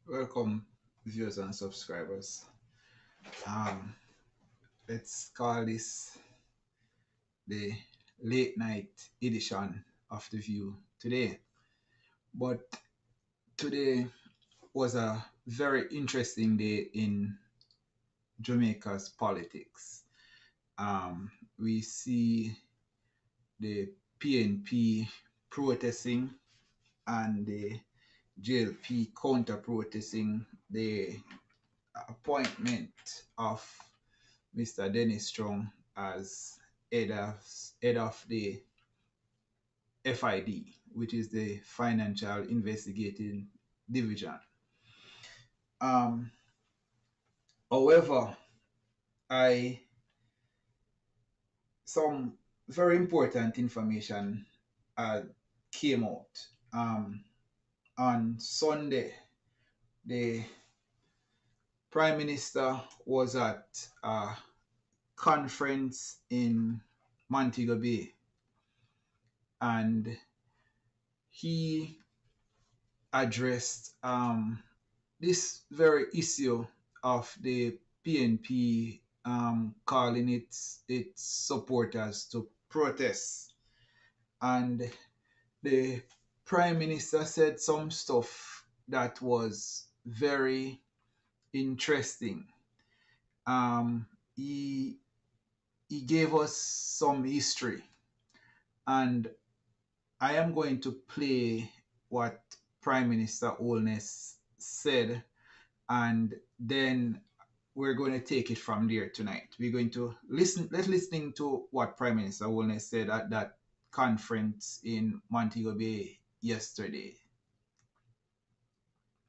Welcome, viewers and subscribers. Um, let's call this the late night edition of The View today. But today was a very interesting day in Jamaica's politics. We see the PNP protesting and the JLP counter protesting the appointment of Mr. Dennis Strong as head of the FID, which is the Financial Investigating Division. Um, However, I some very important information came out. On Sunday, the Prime Minister was at a conference in Montego Bay, and he addressed this very issue of the PNP calling its supporters to protest. And the Prime Minister said some stuff that was very interesting. He gave us some history, and I am going to play what Prime Minister Holness said, and then we're going to take it from there tonight. We're going to listening to what Prime Minister Holness said at that conference in Montego Bay yesterday.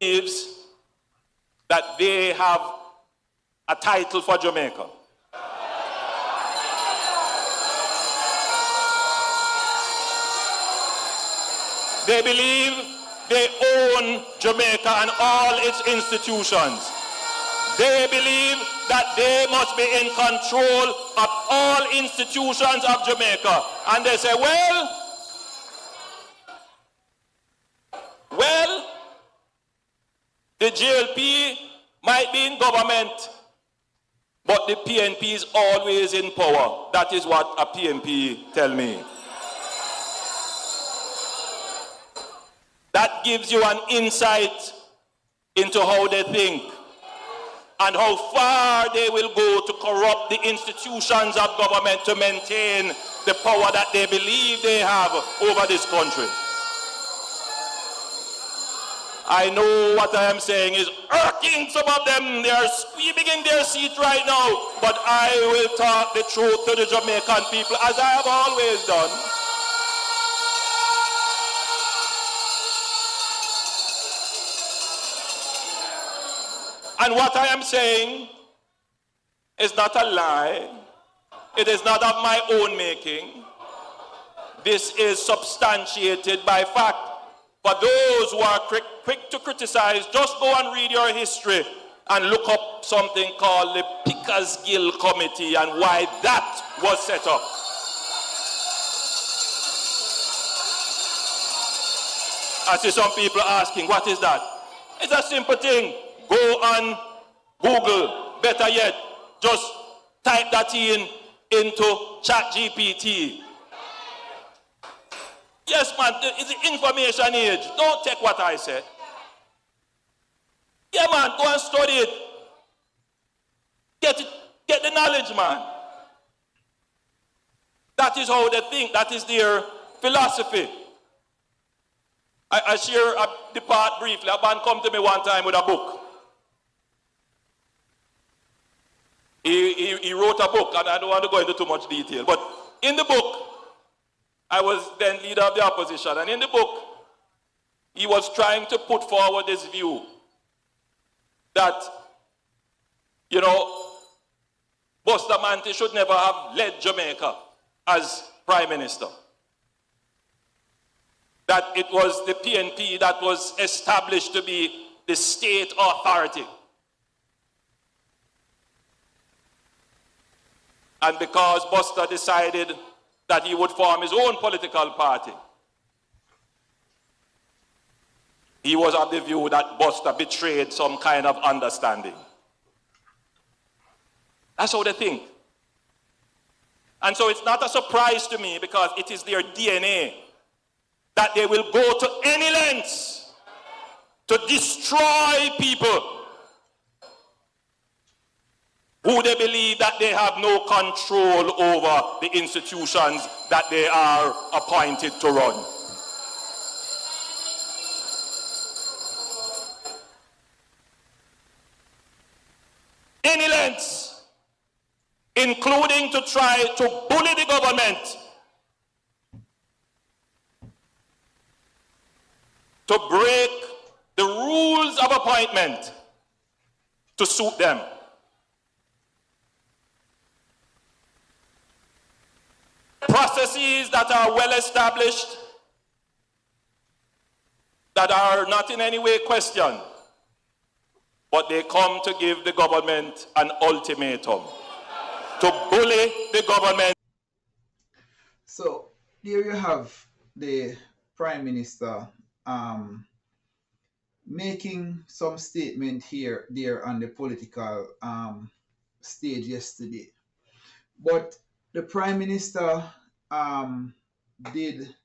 Believes that they have a title for Jamaica. They believe they own Jamaica and all its institutions. They believe that they must be in control of all institutions of Jamaica. And they say, well, the GLP might be in government, but the PNP is always in power. That is what a PNP tell me. That gives you an insight into how they think and how far they will go to corrupt the institutions of government to maintain the power that they believe they have over this country. I know what I am saying is irking some of them. They are squeaming in their seat right now, but I will talk the truth to the Jamaican people as I have always done. And what I am saying is not a lie. It is not of my own making. This is substantiated by fact. For those who are quick to criticize, just go and read your history and look up something called the PICKERSGILL Committee and why that was set up. I see some people asking, what is that? It's a simple thing. Go on Google, better yet, just type that into ChatGPT. Yes, man, it's the information age. Don't take what I said. Yeah, man, go and study it. Get the knowledge, man. That is how they think. That is their philosophy. I share the part briefly. A man come to me one time with a book. He wrote a book, and I don't want to go into too much detail, but in the book, I was then leader of the opposition, and in the book, he was trying to put forward this view that, Bustamante should never have led Jamaica as Prime Minister. That it was the PNP that was established to be the state authority. And because Buster decided that he would form his own political party, he was of the view that Buster betrayed some kind of understanding. That's how they think. And so it's not a surprise to me, because it is their DNA that they will go to any lengths to destroy people who they believe that they have no control over the institutions that they are appointed to run. Any lengths, including to try to bully the government, to break the rules of appointment to suit them. Processes that are well established, that are not in any way questioned, but they come to give the government an ultimatum, to bully the government. So there you have the Prime Minister making some statement there on the political stage yesterday. But the Prime Minister did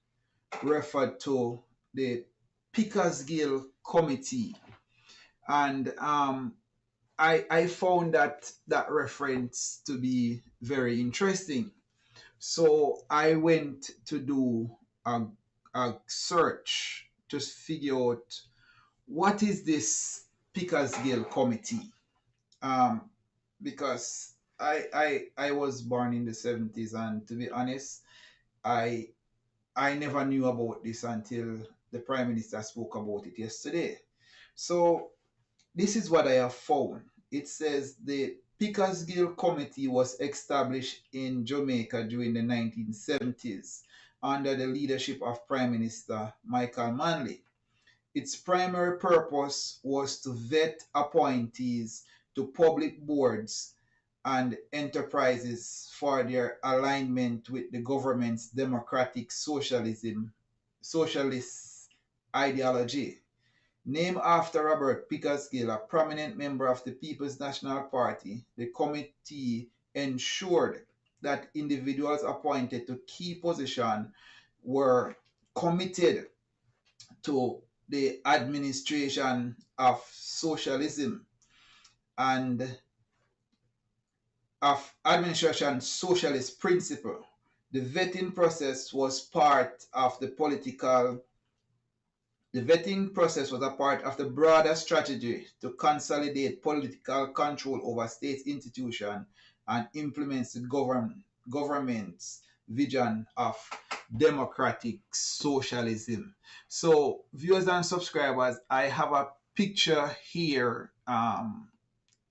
refer to the PICKERSGILL committee, and I found that reference to be very interesting. So I went to do a search to figure out what is this PICKERSGILL committee, because I was born in the 70s, and to be honest, I never knew about this until the Prime Minister spoke about it yesterday. So this is what I have found. It says the PICKERSGILL committee was established in Jamaica during the 1970s under the leadership of Prime Minister Michael Manley. Its primary purpose was to vet appointees to public boards and enterprises for their alignment with the government's democratic socialist ideology. Named after Robert PICKERSGILL, a prominent member of the People's National Party, the committee ensured that individuals appointed to key positions were committed to the administration of socialism and of administration socialist principle. The vetting process was a part of the broader strategy to consolidate political control over state institutions and implement the government's vision of democratic socialism. So, viewers and subscribers, I have a picture here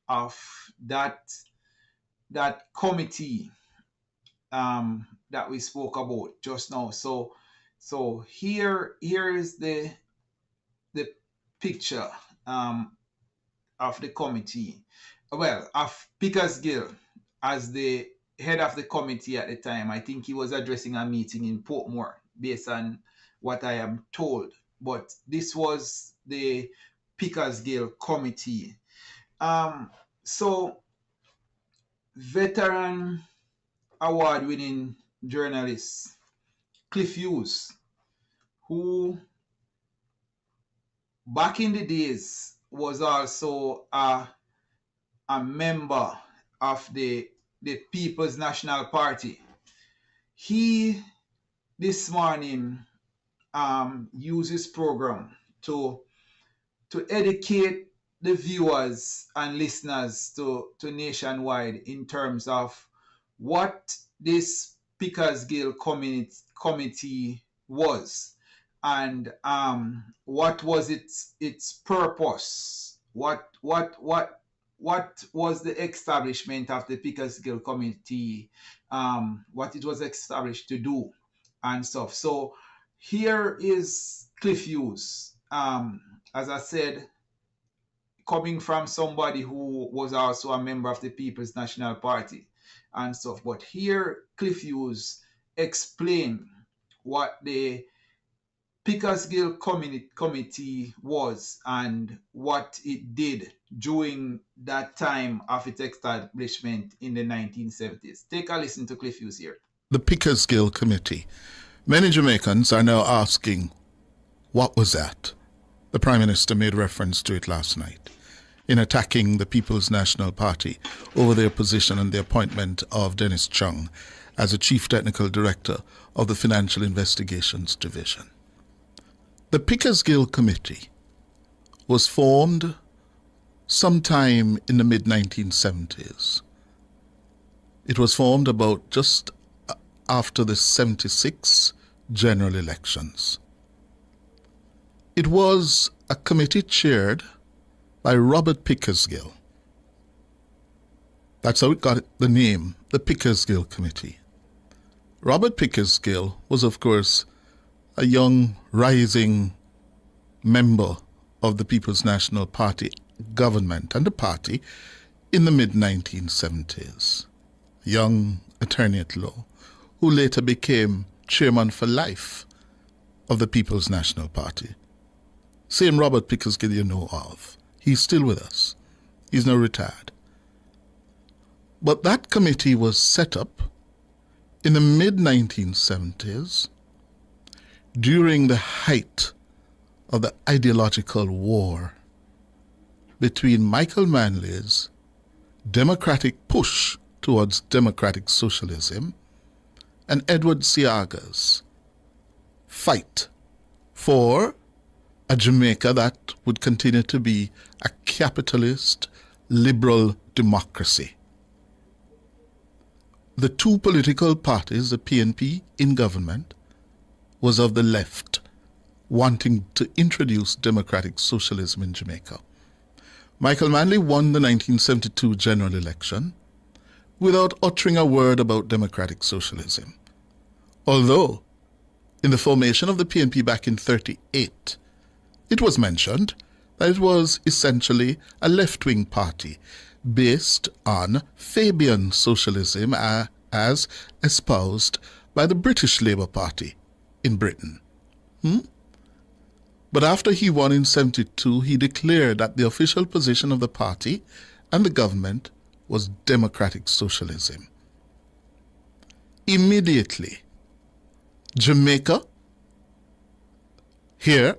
of that committee that we spoke about just now. So here is the picture of the committee. Well, of PICKERSGILL as the head of the committee at the time. I think he was addressing a meeting in Portmore, based on what I am told. But this was the PICKERSGILL committee. So, veteran award-winning journalist Cliff Hughes, who back in the days was also a member of the People's National Party. He this morning used his program to educate the viewers and listeners to nationwide in terms of what this PICKERSGILL committee was, and what was its purpose, what was the establishment of the PICKERSGILL committee, what it was established to do and stuff. So here is Cliff Hughes, as I said, coming from somebody who was also a member of the People's National Party and stuff. But here Cliff Hughes explained what the PICKERSGILL committee was and what it did during that time of its establishment in the 1970s. Take a listen to Cliff Hughes here. The PICKERSGILL Committee. Many Jamaicans are now asking, what was that? The Prime Minister made reference to it last night in attacking the People's National Party over their position and the appointment of Dennis Chung as a Chief Technical Director of the Financial Investigations Division. The PICKERSGILL Committee was formed sometime in the mid-1970s. It was formed about just after the 76 general elections. It was a committee chaired by Robert PICKERSGILL. That's how it got the name, the PICKERSGILL Committee. Robert PICKERSGILL was, of course, a young, rising member of the People's National Party government and the party in the mid-1970s. A young attorney at law who later became chairman for life of the People's National Party. Same Robert PICKERSGILL you know of. He's still with us. He's now retired. But that committee was set up in the mid-1970s during the height of the ideological war between Michael Manley's democratic push towards democratic socialism and Edward Seaga's fight for a Jamaica that would continue to be a capitalist, liberal democracy. The two political parties, the PNP in government, was of the left, wanting to introduce democratic socialism in Jamaica. Michael Manley won the 1972 general election without uttering a word about democratic socialism. Although, in the formation of the PNP back in 1938, it was mentioned that it was essentially a left-wing party based on Fabian socialism as espoused by the British Labour Party in Britain. But after he won in 1972, he declared that the official position of the party and the government was democratic socialism. Immediately, Jamaica, here,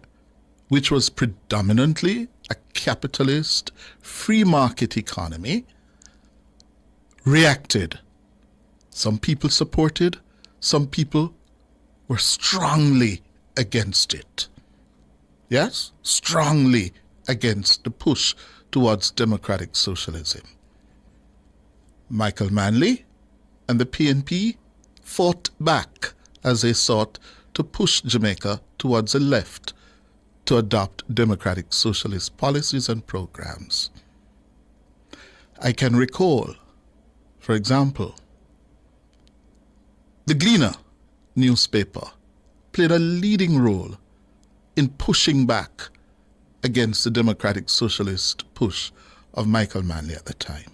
which was predominantly a capitalist, free market economy, reacted. Some people supported, some people were strongly against it. Yes, strongly against the push towards democratic socialism. Michael Manley and the PNP fought back as they sought to push Jamaica towards the left to adopt democratic socialist policies and programs. I can recall, for example, the Gleaner newspaper played a leading role in pushing back against the democratic socialist push of Michael Manley at the time.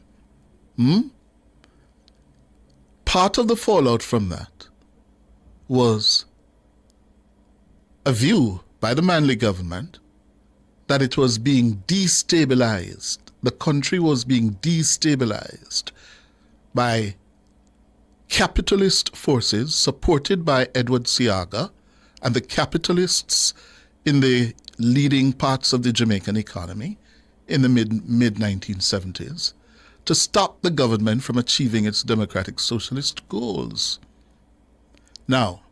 Part of the fallout from that was a view by the Manley government that it was being destabilized. The country was being destabilized by capitalist forces supported by Edward Seaga and the capitalists in the leading parts of the Jamaican economy in the mid-1970s to stop the government from achieving its democratic socialist goals. Now,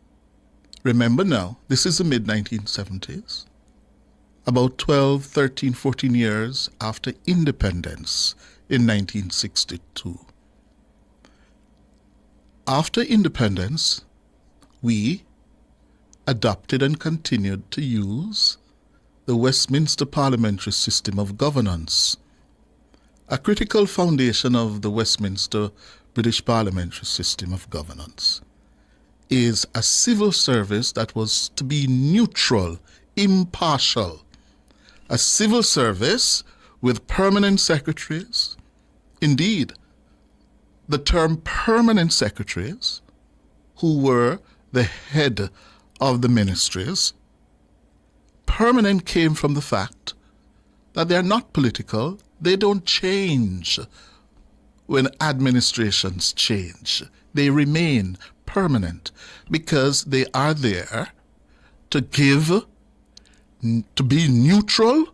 remember now, this is the mid-1970s, about 12, 13, 14 years after independence in 1962. After independence, we adopted and continued to use the Westminster parliamentary system of governance. A critical foundation of the Westminster British parliamentary system of governance is a civil service that was to be neutral, impartial. A civil service with permanent secretaries. Indeed, the term permanent secretaries, who were the head of the ministries, permanent came from the fact that they are not political. They don't change when administrations change. They remain permanent because they are there to give, to be neutral,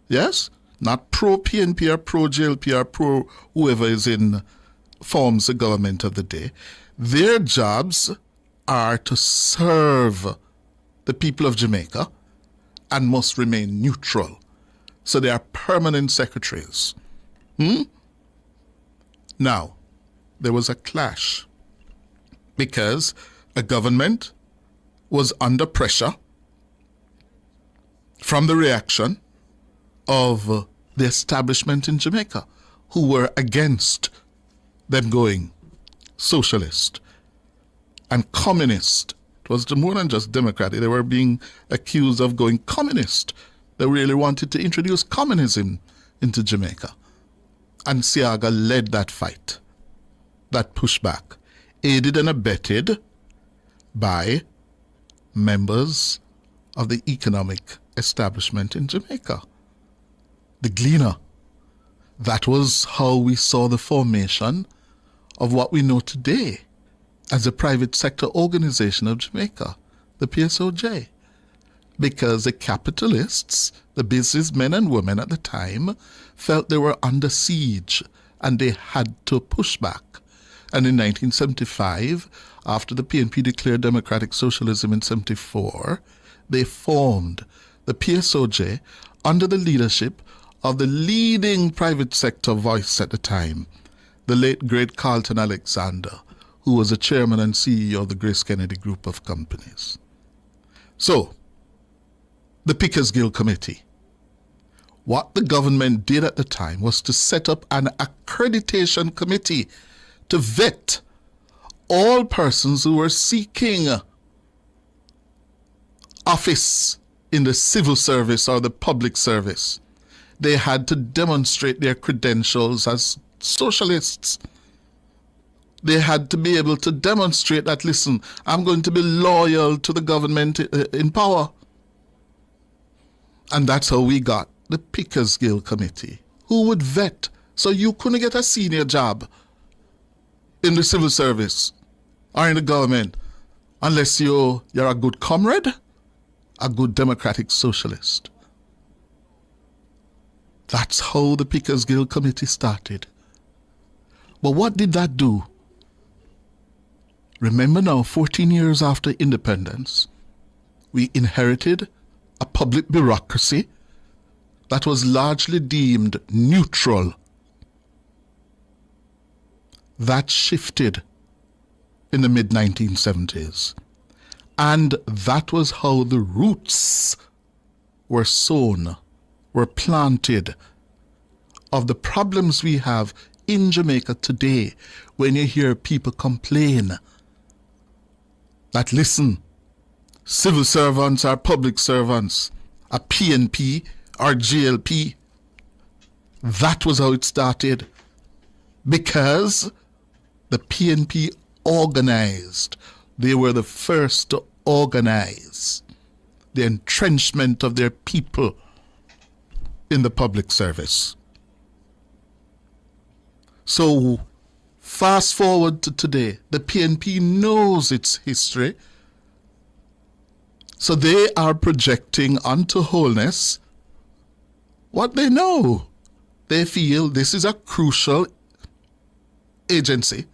yes? Not pro-PNP or pro-JLP or pro whoever is in forms the government of the day. Their jobs are to serve the people of Jamaica and must remain neutral. So they are permanent secretaries. Now, there was a clash because a government was under pressure from the reaction of the establishment in Jamaica, who were against them going socialist and communist. It was more than just democratic. They were being accused of going communist. They really wanted to introduce communism into Jamaica. And Siaga led that fight, that pushback, aided and abetted by members of the economic establishment in Jamaica. The Gleaner. That was how we saw the formation of what we know today as the private sector organization of Jamaica, the PSOJ. Because the capitalists, the businessmen and women at the time, felt they were under siege and they had to push back. And in 1975, after the PNP declared democratic socialism in 74, they formed the PSOJ under the leadership of the leading private sector voice at the time, the late great Carlton Alexander, who was the chairman and CEO of the Grace Kennedy Group of Companies. So, the PICKERSGILL Committee. What the government did at the time was to set up an accreditation committee to vet all persons who were seeking office in the civil service or the public service. They had to demonstrate their credentials as socialists. They had to be able to demonstrate that, listen, I'm going to be loyal to the government in power. And that's how we got the PICKERSGILL Committee, who would vet. So you couldn't get a senior job in the civil service or in the government unless you're a good comrade, a good democratic socialist. That's how the PICKERSGILL Committee started. But what did that do? Remember now, 14 years after independence, we inherited a public bureaucracy that was largely deemed neutral. That shifted in the mid-1970s. And that was how the roots were sown, were planted of the problems we have in Jamaica today when you hear people complain that, listen, civil servants are public servants, a PNP or JLP. That was how it started. Because the PNP organized. They were the first to organize the entrenchment of their people in the public service. So, fast forward to today, the PNP knows its history. So they are projecting onto Holness what they know. They feel this is a crucial agency,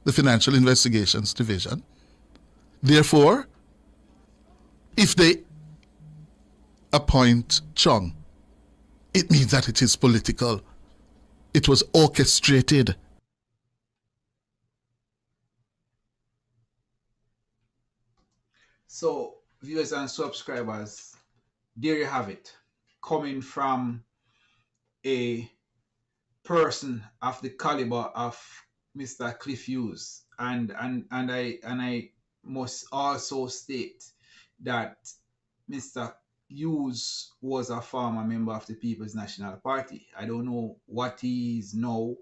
the Financial Investigations Division. Therefore, if they appoint Chung, it means that it is political. It was orchestrated. So, viewers and subscribers, there you have it. Coming from a person of the caliber of Mr. Cliff Hughes. And I must also state that Mr. Hughes was a former member of the People's National Party. I don't know what he is now,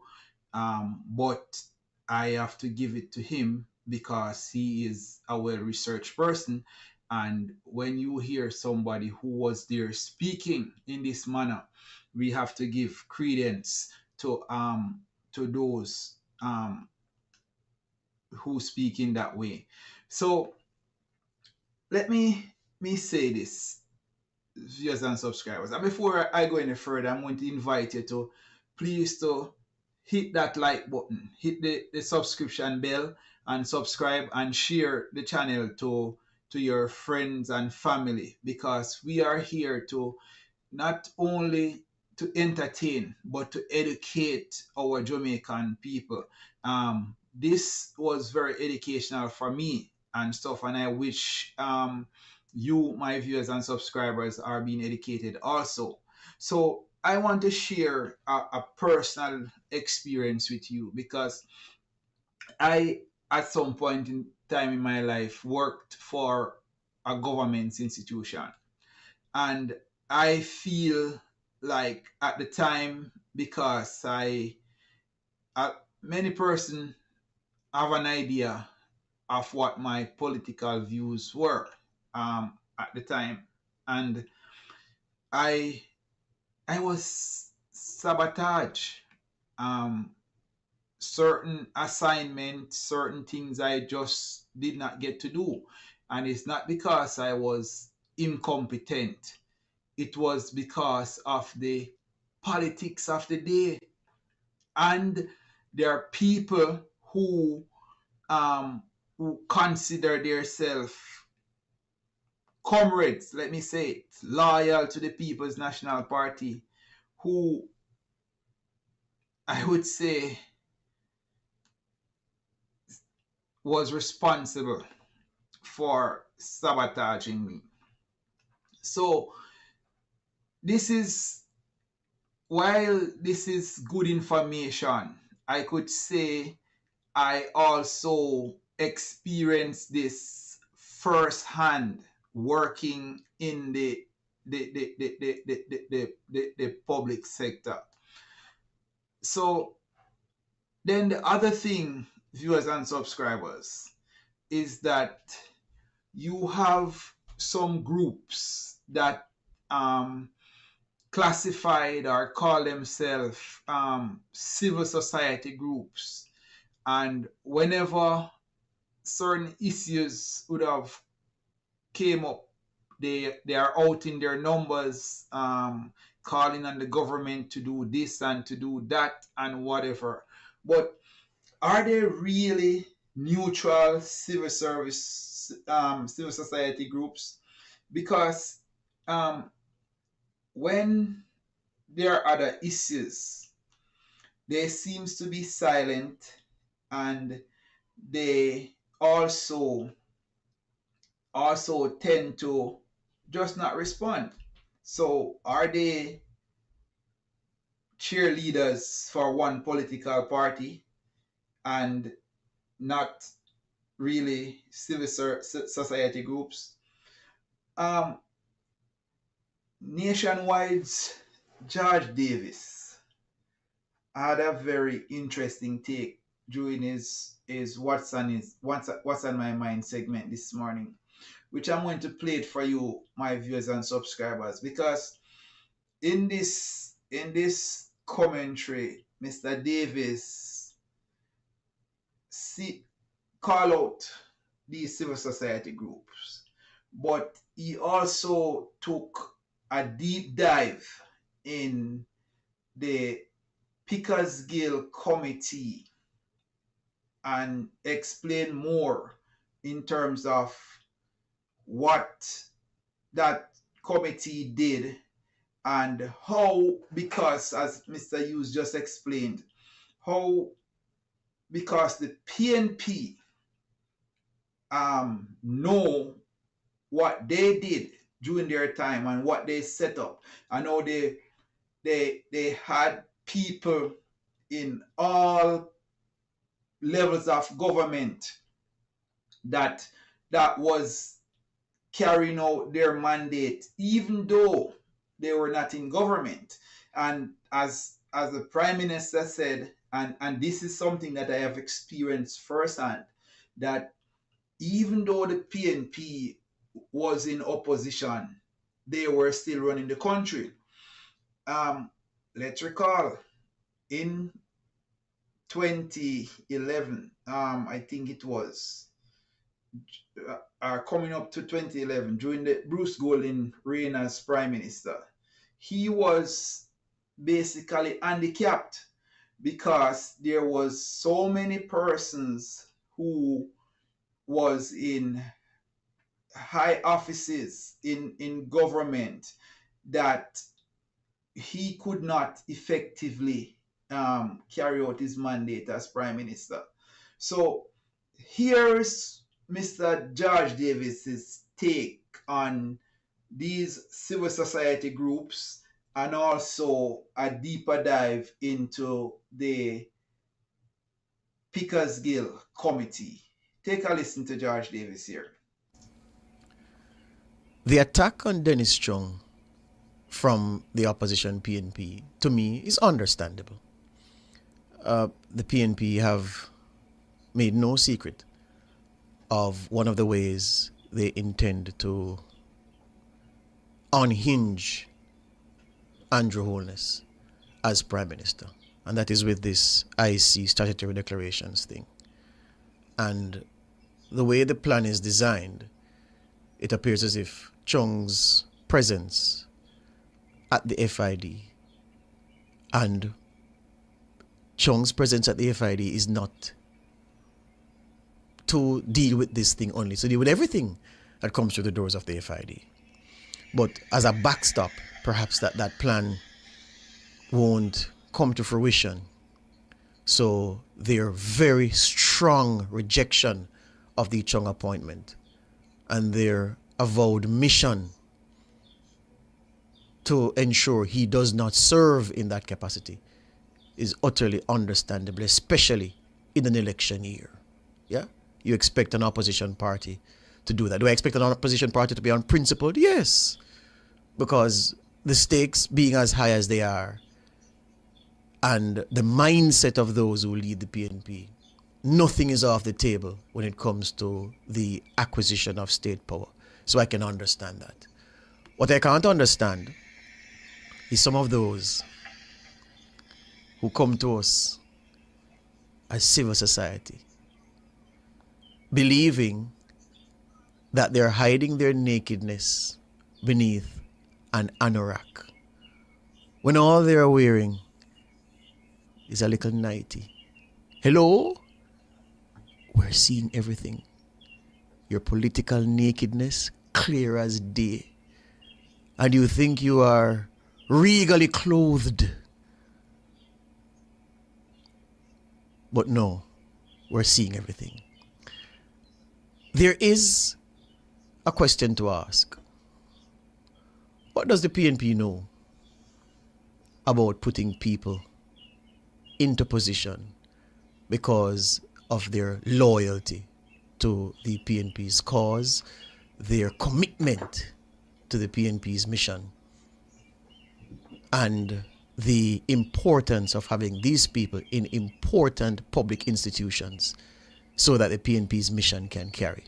but I have to give it to him because he is a well-researched person And when you hear somebody who was there speaking in this manner, we have to give credence to those who speak in that way. So let me say this, viewers and subscribers. And before I go any further, I'm going to invite you to please to hit that like button, hit the subscription bell, and subscribe and share the channel to your friends and family, because we are here to not only to entertain but to educate our Jamaican people. This was very educational for me and stuff, and I wish you, my viewers and subscribers, are being educated also. So I want to share a personal experience with you, because I, at some point in time in my life, worked for a government institution, and I feel like at the time, because many person have an idea of what my political views were at the time, and I I was sabotaged. Um, Certain assignments, certain things I just did not get to do, and it's not because I was incompetent. It was because of the politics of the day, and there are people um, who consider themselves comrades, let me say it, loyal to the People's National Party, who I would say was responsible for sabotaging me. So this is, while this is good information, I could say I also experienced this firsthand, working in the public sector. So then the other thing, viewers and subscribers, is that you have some groups that classified or call themselves civil society groups, and whenever certain issues would have came up, they are out in their numbers, calling on the government to do this and to do that and whatever. But are they really neutral civil society groups? Because when there are other issues, they seems to be silent, and they also tend to just not respond. So are they cheerleaders for one political party and not really civil society groups? Um, Nationwide's George Davis had a very interesting take during his what's on my mind segment this morning, which I'm going to play it for you, my viewers and subscribers, because in this commentary, Mr. Davis call out these civil society groups, but he also took a deep dive in the PICKERSGILL committee and explain more in terms of what that committee did, and how, because as Mr. Hughes just explained, how, because the PNP know what they did during their time and what they set up. I know they had people in all levels of government that was carrying out their mandate, even though they were not in government. And as the Prime Minister said, and this is something that I have experienced firsthand, that even though the PNP was in opposition, they were still running the country. Let's recall in 2011, I think it was, coming up to 2011, during the Bruce Golding reign as prime minister, he was basically handicapped because there was so many persons who was in high offices in government that he could not effectively carry out his mandate as prime minister. So here's Mr. George Davis's take on these civil society groups and also a deeper dive into the Pickersgill Committee. Take a listen to George Davis here. The attack on Dennis Chung from the opposition PNP, to me, is understandable. The PNP have made no secret of one of the ways they intend to unhinge Andrew Holness as Prime Minister, and that is with this IC statutory declarations thing. And the way the plan is designed, it appears as if Chung's presence at the FID and Chung's presence at the FID is not to deal with this thing only, to deal with everything that comes through the doors of the FID. But as a backstop, perhaps that plan won't come to fruition. So their very strong rejection of the Chung appointment and their avowed mission to ensure he does not serve in that capacity is utterly understandable, especially in an election year. Yeah? You expect an opposition party to do that. Do I expect an opposition party to be unprincipled? Yes. Because the stakes being as high as they are and the mindset of those who lead the PNP, nothing is off the table when it comes to the acquisition of state power. So I can understand that. What I can't understand is some of those who come to us as civil society, believing that they're hiding their nakedness beneath an anorak, when all they're wearing is a little nightie. Hello? We're seeing everything. Your political nakedness clear as day. And you think you are regally clothed. But no, we're seeing everything. There is a question to ask. What does the PNP know about putting people into position because of their loyalty to the PNP's cause, their commitment to the PNP's mission, and the importance of having these people in important public institutions so that the PNP's mission can carry?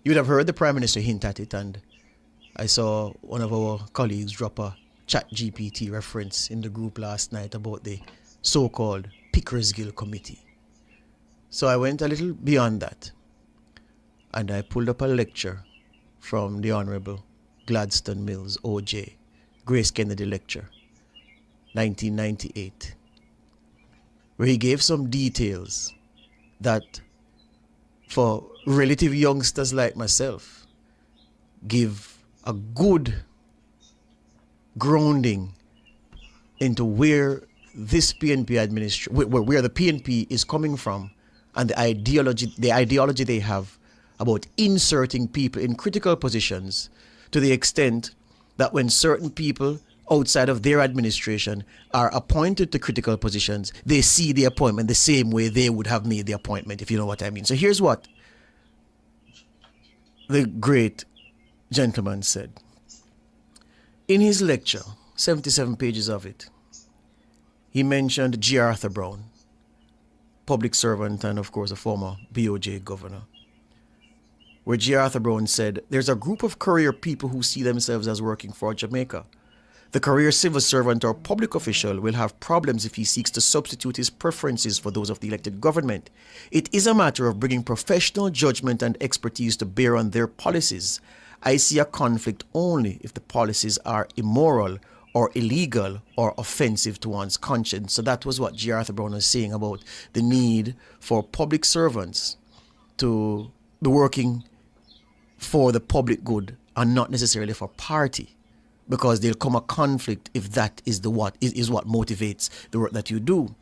You would have heard the Prime Minister hint at it, and I saw one of our colleagues drop a ChatGPT reference in the group last night about the so-called PICKERSGILL committee. So I went a little beyond that, and I pulled up a lecture from the Honorable Gladstone Mills, OJ, Grace Kennedy Lecture, 1998, where he gave some details that, for relative youngsters like myself, give a good grounding into where this PNP administration, where the PNP is coming from, and the ideology they have about inserting people in critical positions, to the extent that when certain people outside of their administration are appointed to critical positions, they see the appointment the same way they would have made the appointment, if you know what I mean. So here's what the great gentleman said. In his lecture, 77 pages of it, he mentioned G. Arthur Brown, public servant and of course a former BOJ governor, where G. Arthur Brown said, there's a group of career people who see themselves as working for Jamaica. The career civil servant or public official will have problems if he seeks to substitute his preferences for those of the elected government. It is a matter of bringing professional judgment and expertise to bear on their policies. I see a conflict only if the policies are immoral or illegal or offensive to one's conscience. So that was what G. Arthur Brown was saying about the need for public servants to be working for the public good and not necessarily for party, because there'll come a conflict if that is what motivates the work that you do.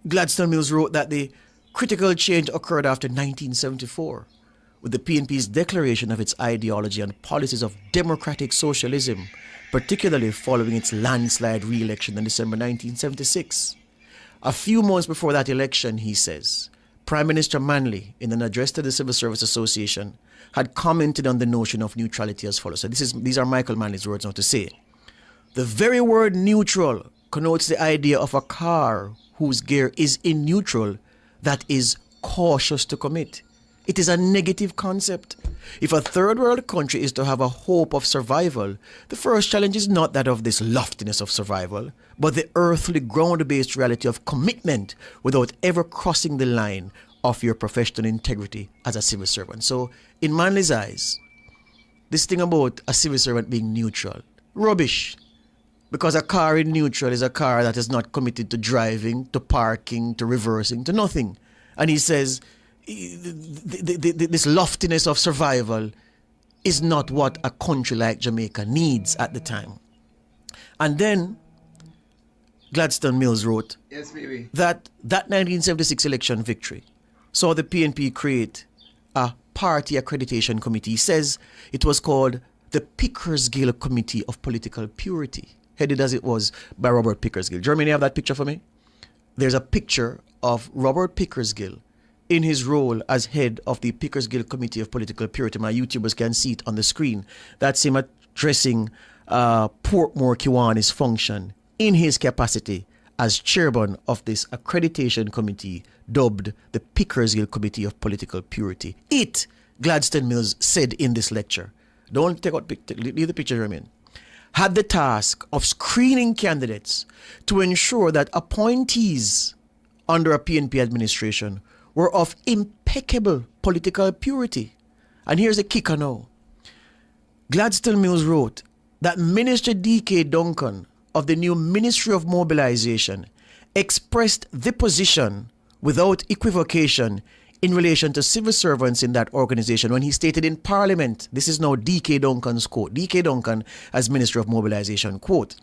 Gladstone Mills wrote that the critical change occurred after 1974, with the PNP's declaration of its ideology and policies of democratic socialism, particularly following its landslide re-election in December 1976. A few months before that election, he says, Prime Minister Manley, in an address to the Civil Service Association, had commented on the notion of neutrality as follows. So these are Michael Manley's words now to say. The very word neutral connotes the idea of a car whose gear is in neutral that is cautious to commit. It is a negative concept. If a third world country is to have a hope of survival, the first challenge is not that of this loftiness of survival, but the earthly ground-based reality of commitment without ever crossing the line of your professional integrity as a civil servant. So, in Manley's eyes, this thing about a civil servant being neutral, rubbish. Because a car in neutral is a car that is not committed to driving, to parking, to reversing, to nothing. And he says, this loftiness of survival is not what a country like Jamaica needs at the time. And then Gladstone Mills wrote that 1976 election victory saw the PNP create a party accreditation committee. He says it was called the PICKERSGILL Committee of Political Purity, headed as it was by Robert Pickersgill. Germany, have that picture for me? There's a picture of Robert Pickersgill in his role as head of the PICKERSGILL Committee of Political Purity. My YouTubers can see it on the screen. That's him addressing Portmore Kiwani's function in his capacity as chairman of this accreditation committee dubbed the PICKERSGILL Committee of Political Purity. It, Gladstone Mills said in this lecture, don't take out picture, leave the picture remain, had the task of screening candidates to ensure that appointees under a PNP administration were of impeccable political purity. And here's the kicker now. Gladstone Mills wrote that Minister D.K. Duncan of the new Ministry of Mobilization expressed the position without equivocation in relation to civil servants in that organization when he stated in Parliament, this is now D.K. Duncan's quote, D.K. Duncan as Minister of Mobilization, quote,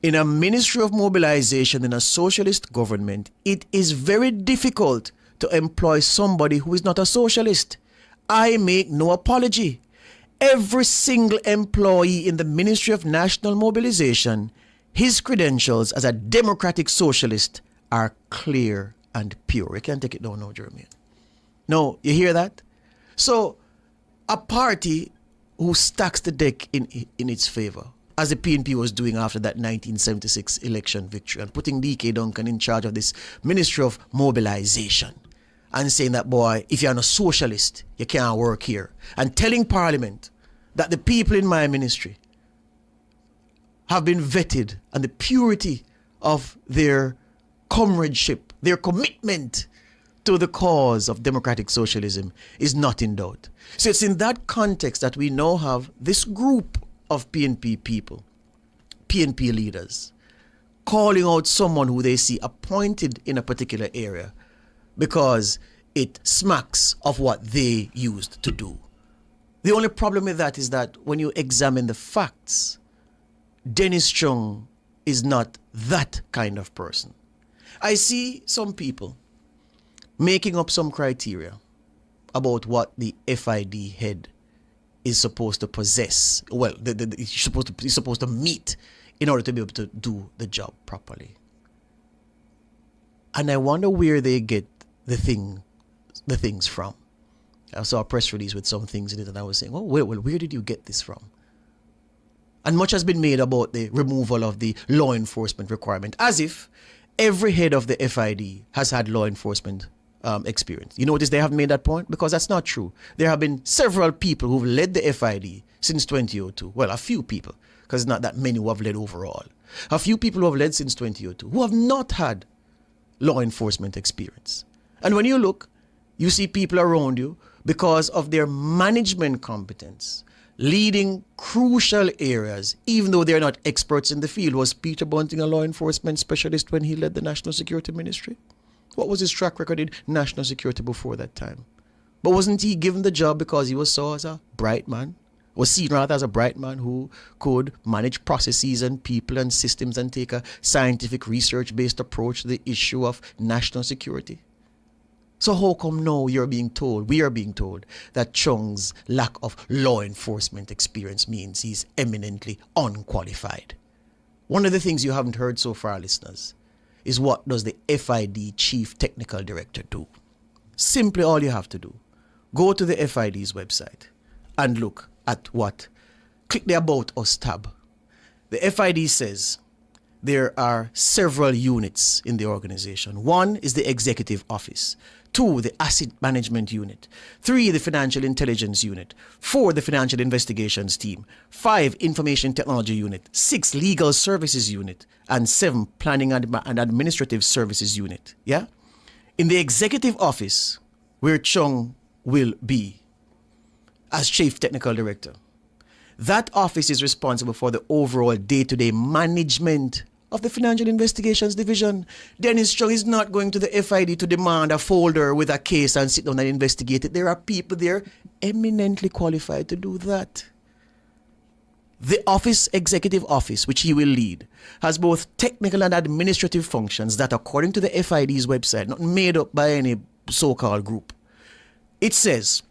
in a Ministry of Mobilization in a socialist government, it is very difficult to employ somebody who is not a socialist. I make no apology. Every single employee in the Ministry of National Mobilization, his credentials as a democratic socialist are clear and pure. You can't take it down now, Jeremy. No, you hear that? So, a party who stacks the deck in its favor, as the PNP was doing after that 1976 election victory, and putting D.K. Duncan in charge of this Ministry of Mobilization, and saying that, boy, if you're not a socialist, you can't work here. And telling Parliament that the people in my ministry have been vetted and the purity of their comradeship, their commitment to the cause of democratic socialism is not in doubt. So it's in that context that we now have this group of PNP people, PNP leaders, calling out someone who they see appointed in a particular area because it smacks of what they used to do. The only problem with that is that when you examine the facts, Dennis Chung is not that kind of person. I see some people making up some criteria about what the FID head is supposed to possess. Well, he's supposed to meet in order to be able to do the job properly. And I wonder where they get the things from. I saw a press release with some things in it, and I was saying, oh, well, where did you get this from? And much has been made about the removal of the law enforcement requirement, as if every head of the FID has had law enforcement experience. You notice they haven't made that point? Because that's not true. There have been several people who've led the FID since 2002. Well, a few people, because not that many who have led overall. A few people who have led since 2002 who have not had law enforcement experience. And when you look, you see people around you because of their management competence, leading crucial areas, even though they're not experts in the field. Was Peter Bunting a law enforcement specialist when he led the National Security Ministry? What was his track record in national security before that time? But wasn't he given the job because he was saw as a bright man? Was seen rather as a bright man who could manage processes and people and systems and take a scientific research-based approach to the issue of national security? So how come now we are being told that Chung's lack of law enforcement experience means he's eminently unqualified? One of the things you haven't heard so far, listeners, is what does the FID Chief Technical Director do? Simply all you have to do, go to the FID's website and look at click the About Us tab. The FID says there are several units in the organization. 1 is the Executive Office. 2, the Asset Management Unit. 3, the Financial Intelligence Unit. 4, the Financial Investigations Team. 5, Information Technology Unit. 6, Legal Services Unit. And 7, Planning and Administrative Services Unit. Yeah? In the Executive Office, where Chung will be as Chief Technical Director, that office is responsible for the overall day-to-day management of the Financial Investigations Division. Dennis Chung is not going to the FID to demand a folder with a case and sit down and investigate it. There are people there eminently qualified to do that. The Executive Office, which he will lead, has both technical and administrative functions that, according to the FID's website, not made up by any so-called group. It says,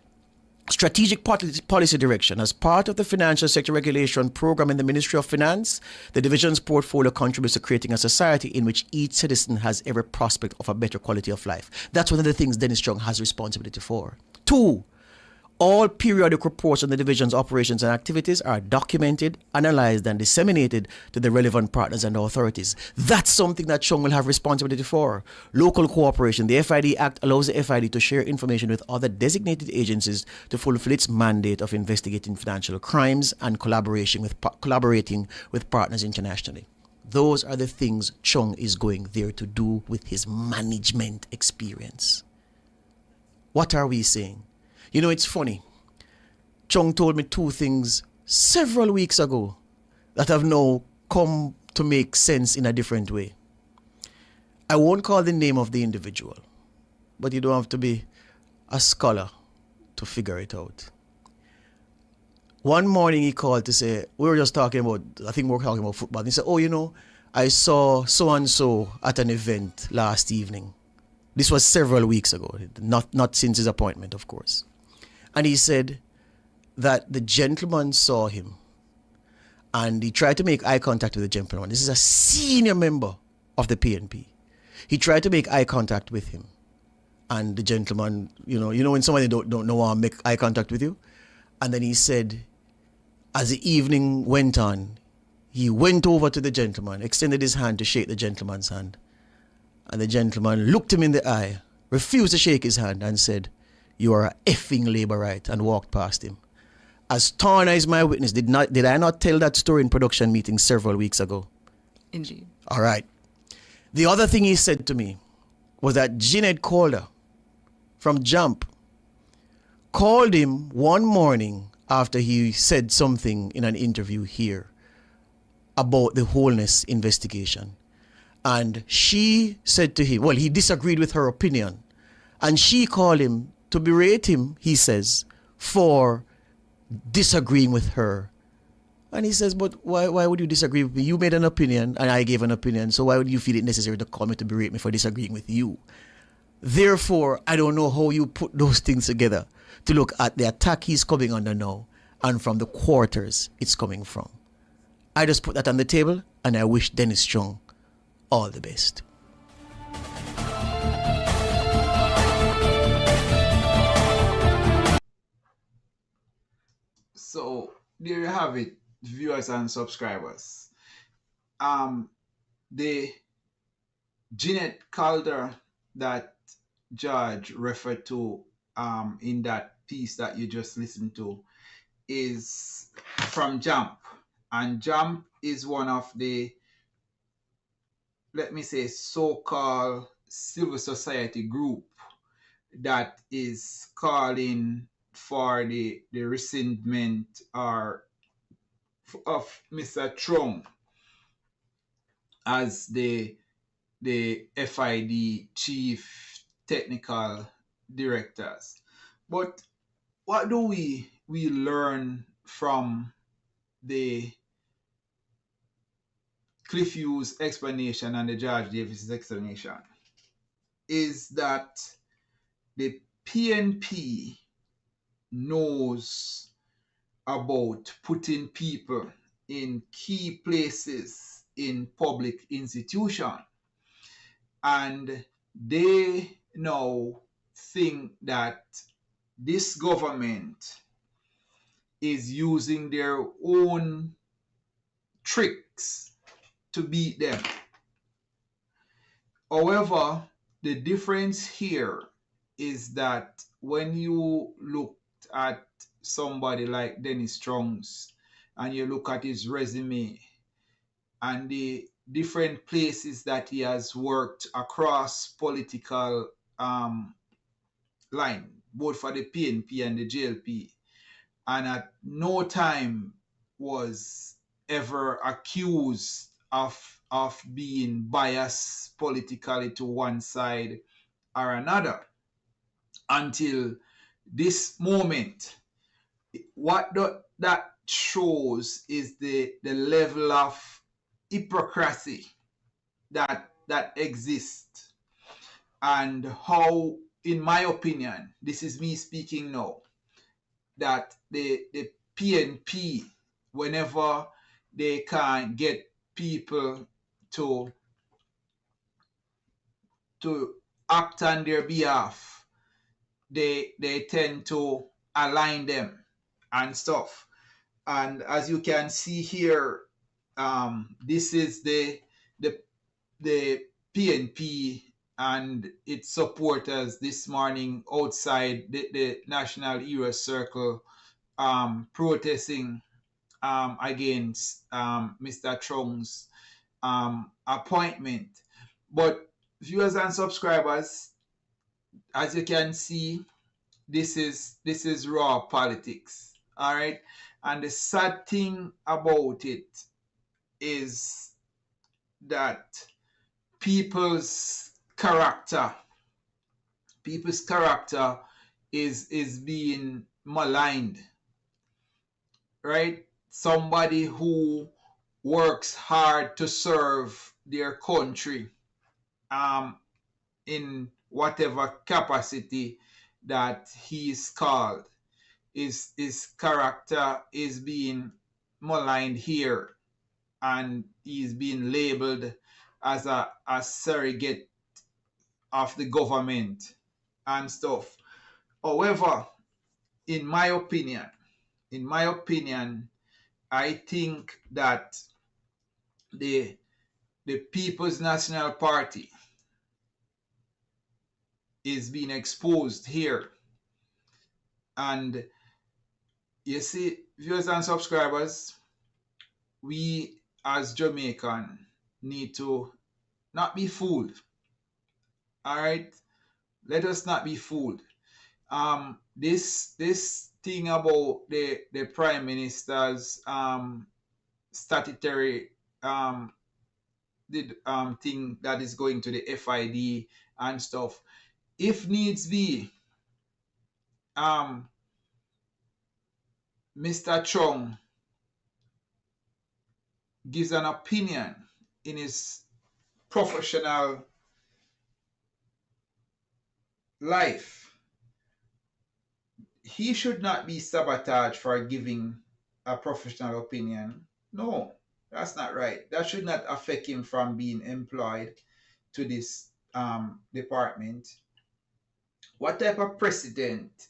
Strategic policy direction. As part of the financial sector regulation program in the Ministry of Finance, the division's portfolio contributes to creating a society in which each citizen has every prospect of a better quality of life. That's one of the things Dennis Chung has responsibility for. 2, all periodic reports on the division's operations and activities are documented, analyzed, and disseminated to the relevant partners and authorities. That's something that Chung will have responsibility for. Local cooperation. The FID Act allows the FID to share information with other designated agencies to fulfill its mandate of investigating financial crimes and collaborating with partners internationally. Those are the things Chung is going there to do with his management experience. What are we saying? You know, it's funny. Chung told me 2 things several weeks ago that have now come to make sense in a different way. I won't call the name of the individual, but you don't have to be a scholar to figure it out. One morning he called to say, we were talking about football. He said, I saw so-and-so at an event last evening. This was several weeks ago, not since his appointment, of course. And he said that the gentleman saw him and he tried to make eye contact with the gentleman. This is a senior member of the PNP. He tried to make eye contact with him. And the gentleman, you know when somebody don't want to make eye contact with you? And then he said, as the evening went on, he went over to the gentleman, extended his hand to shake the gentleman's hand. And the gentleman looked him in the eye, refused to shake his hand and said, "You are a effing Labourite," and walked past him. As Tarna is my witness, did I not tell that story in production meeting several weeks ago? Indeed. All right. The other thing he said to me was that Jeanette Calder from Jump called him one morning after he said something in an interview here about the Holness investigation. And she said to him, well, he disagreed with her opinion. And she called him to berate him, he says, for disagreeing with her. And he says, but why would you disagree with me? You made an opinion and I gave an opinion. So why would you feel it necessary to call me to berate me for disagreeing with you? Therefore, I don't know how you put those things together to look at the attack he's coming under now and from the quarters it's coming from. I just put that on the table and I wish Dennis Chung all the best. So there you have it, viewers and subscribers. The Jeanette Calder that judge referred to in that piece that you just listened to is from JAMP. And JAMP is one of the, let me say, so-called civil society group that is calling for the rescindment or of Mr. Trump as the FID chief technical directors. But what do we learn from the Cliff Hughes explanation and the George Davis explanation? Is that the PNP knows about putting people in key places in public institutions, and they now think that this government is using their own tricks to beat them. However, the difference here is that when you look at somebody like Dennis Strong's and you look at his resume and the different places that he has worked across political line, both for the PNP and the JLP, and at no time was ever accused of being biased politically to one side or another until this moment. What that shows is the level of hypocrisy that exists, and how, in my opinion, this is me speaking now, that the PNP, whenever they can get people to act on their behalf, they tend to align them and stuff. And as you can see here, this is the PNP and its supporters this morning outside the National Hero Circle, protesting against Mr. Trump's appointment. But viewers and subscribers, as you can see, this is raw politics. All right. And the sad thing about it is that people's character is being maligned, right? Somebody who works hard to serve their country in whatever capacity that he is called, his character is being maligned here, and he's being labeled as a surrogate of the government and stuff. However, in my opinion, I think that the People's National Party is being exposed here. And you see, viewers and subscribers, we as Jamaican need to not be fooled. All right, let us not be fooled. This thing about the Prime Minister's statutory thing that is going to the FID and stuff, if needs be, Mr. Chung gives an opinion in his professional life, he should not be sabotaged for giving a professional opinion. No, that's not right. That should not affect him from being employed to this department. What type of precedent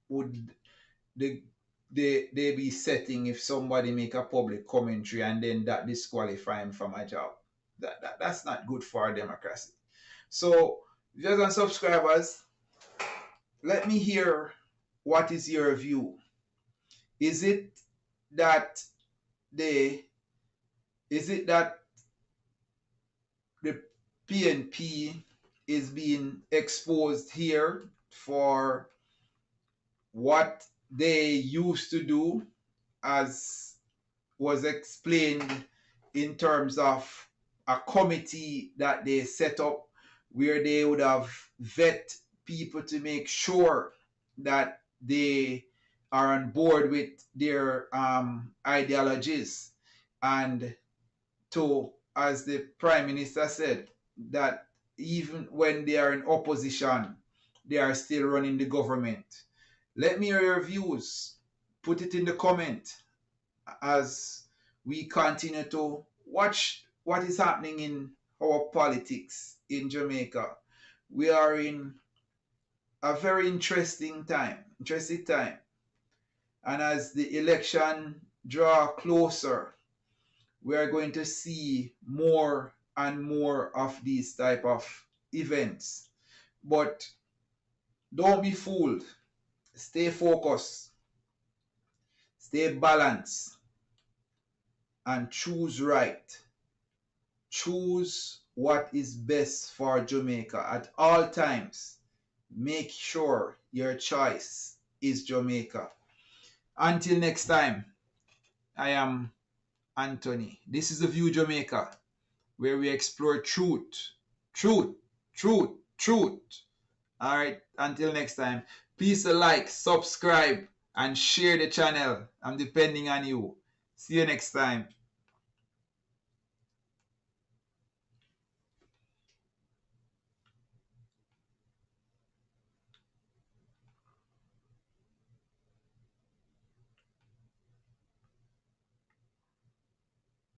would they be setting if somebody make a public commentary and then that disqualify him from a job? That's not good for our democracy. So viewers and subscribers, let me hear what is your view. Is it that the PNP is being exposed here for what they used to do, as was explained in terms of a committee that they set up where they would have vet people to make sure that they are on board with their ideologies, and to, as the Prime Minister said, that even when they are in opposition, they are still running the government. Let me hear your views. Put it in the comment as we continue to watch what is happening in our politics in Jamaica. We are in a very interesting time. And as the election draw closer, we are going to see more and more of these type of events. But don't be fooled. Stay focused. Stay balanced. And choose right. Choose what is best for Jamaica at all times. Make sure your choice is Jamaica. Until next time, I am Anthony. This is The View Jamaica, where we explore truth. Truth. All right, until next time, please like, subscribe, and share the channel. I'm depending on you. See you next time.